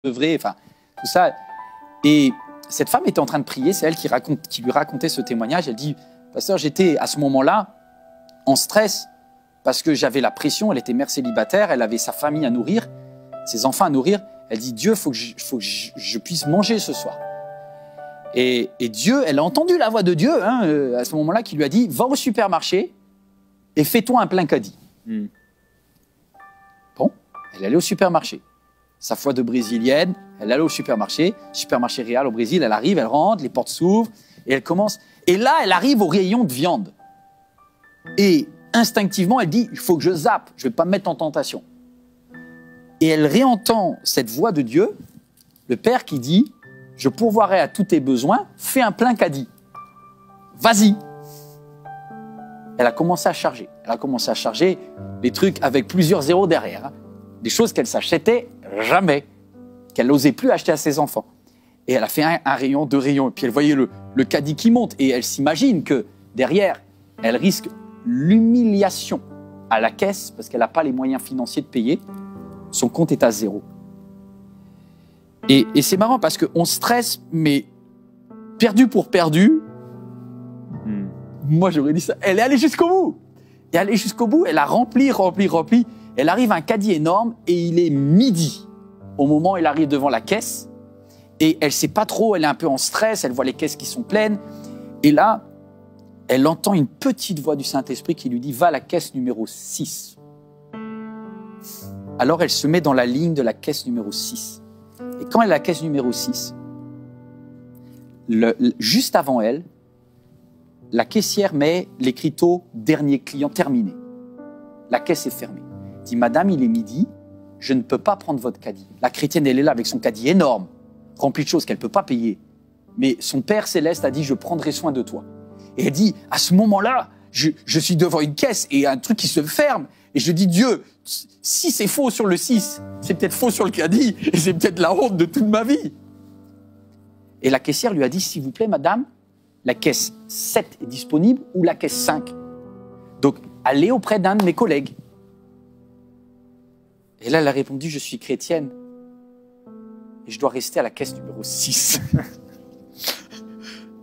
vrai, enfin, tout ça. Et cette femme était en train de prier, c'est elle qui lui racontait ce témoignage. Elle dit, pasteur, j'étais à ce moment-là en stress parce que j'avais la pression, elle était mère célibataire, elle avait sa famille à nourrir, ses enfants à nourrir. Elle dit, Dieu, il faut que je puisse manger ce soir. Et Dieu, elle a entendu la voix de Dieu à ce moment-là qui lui a dit, va au supermarché et fais-toi un plein caddie. Bon, elle allait au supermarché. Sa foi de brésilienne, elle allait au supermarché Real au Brésil, elle arrive, elle rentre, les portes s'ouvrent et elle commence. Et là, elle arrive au rayon de viande. Et instinctivement, elle dit, il faut que je zappe, je ne vais pas me mettre en tentation. Et elle réentend cette voix de Dieu, le Père qui dit, je pourvoirai à tous tes besoins, fais un plein caddie. Vas-y. Elle a commencé à charger. Elle a commencé à charger les trucs avec plusieurs zéros derrière. Des choses qu'elle s'achetait jamais, qu'elle n'osait plus acheter à ses enfants. Et elle a fait un rayon, 2 rayons, et puis elle voyait le caddie qui monte, et elle s'imagine que derrière, elle risque l'humiliation à la caisse, parce qu'elle n'a pas les moyens financiers de payer, son compte est à 0. Et c'est marrant, parce qu'on stresse, mais perdu pour perdu, moi j'aurais dit ça, elle est allée jusqu'au bout. Et elle est allée jusqu'au bout, elle a rempli. Elle arrive à un caddie énorme et il est midi au moment où elle arrive devant la caisse. Et elle ne sait pas trop, elle est un peu en stress, elle voit les caisses qui sont pleines. Et là, elle entend une petite voix du Saint-Esprit qui lui dit « Va à la caisse numéro 6 ». Alors elle se met dans la ligne de la caisse numéro 6. Et quand elle est à la caisse numéro 6, juste avant elle, la caissière met l'écriteau « Dernier client terminé ». La caisse est fermée. Elle dit, madame, il est midi, je ne peux pas prendre votre caddie. La chrétienne, elle est là avec son caddie énorme, rempli de choses qu'elle ne peut pas payer. Mais son Père Céleste a dit, je prendrai soin de toi. Et elle dit, à ce moment-là, je suis devant une caisse et un truc qui se ferme. Et je dis, Dieu, si c'est faux sur le 6, c'est peut-être faux sur le caddie et c'est peut-être la honte de toute ma vie. Et la caissière lui a dit, s'il vous plaît, madame, la caisse 7 est disponible ou la caisse 5. Donc, allez auprès d'un de mes collègues. Et là, elle a répondu, je suis chrétienne et je dois rester à la caisse numéro 6.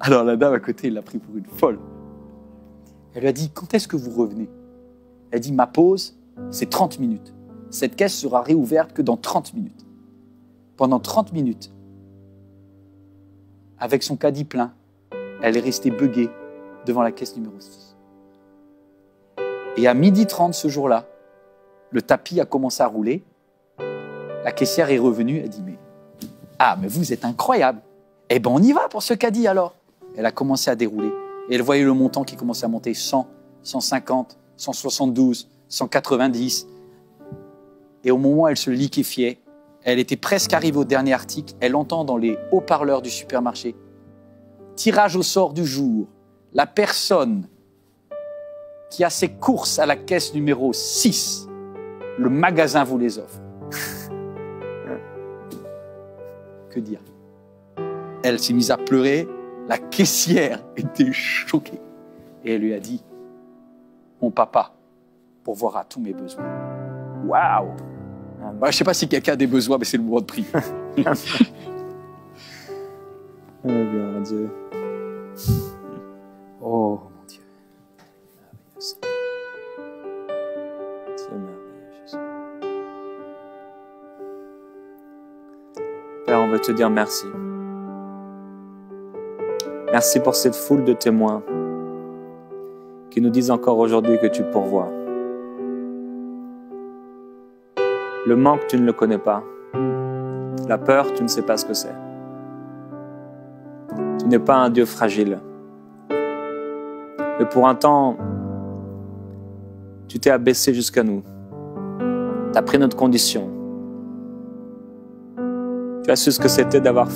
Alors la dame à côté, elle l'a pris pour une folle. Elle lui a dit, quand est-ce que vous revenez? Elle dit, ma pause, c'est 30 minutes. Cette caisse sera réouverte que dans 30 minutes. Pendant 30 minutes, avec son caddie plein, elle est restée buggée devant la caisse numéro 6. Et à 12h30 ce jour-là, le tapis a commencé à rouler. La caissière est revenue, elle dit, mais vous êtes incroyable. Eh bien, on y va pour ce caddie alors. Elle a commencé à dérouler. Et elle voyait le montant qui commençait à monter 100, 150, 172, 190. Et au moment où elle se liquéfiait, elle était presque arrivée au dernier article. Elle entend dans les haut-parleurs du supermarché, tirage au sort du jour, la personne qui a ses courses à la caisse numéro 6, le magasin vous les offre. Que dire? Elle s'est mise à pleurer, la caissière était choquée. Et elle lui a dit, mon papa, pourvoira à tous mes besoins. Waouh! Je ne sais pas si quelqu'un a des besoins, mais c'est le moment de prier. Oh, bien, Dieu. Oh, mon Dieu. Merveilleux. C'est merveilleux, Jésus. Père, on veut te dire merci. Merci pour cette foule de témoins qui nous disent encore aujourd'hui que tu pourvois. Le manque, tu ne le connais pas. La peur, tu ne sais pas ce que c'est. Tu n'es pas un Dieu fragile. Mais pour un temps, tu t'es abaissé jusqu'à nous. Tu as pris notre condition. Tu as su ce que c'était d'avoir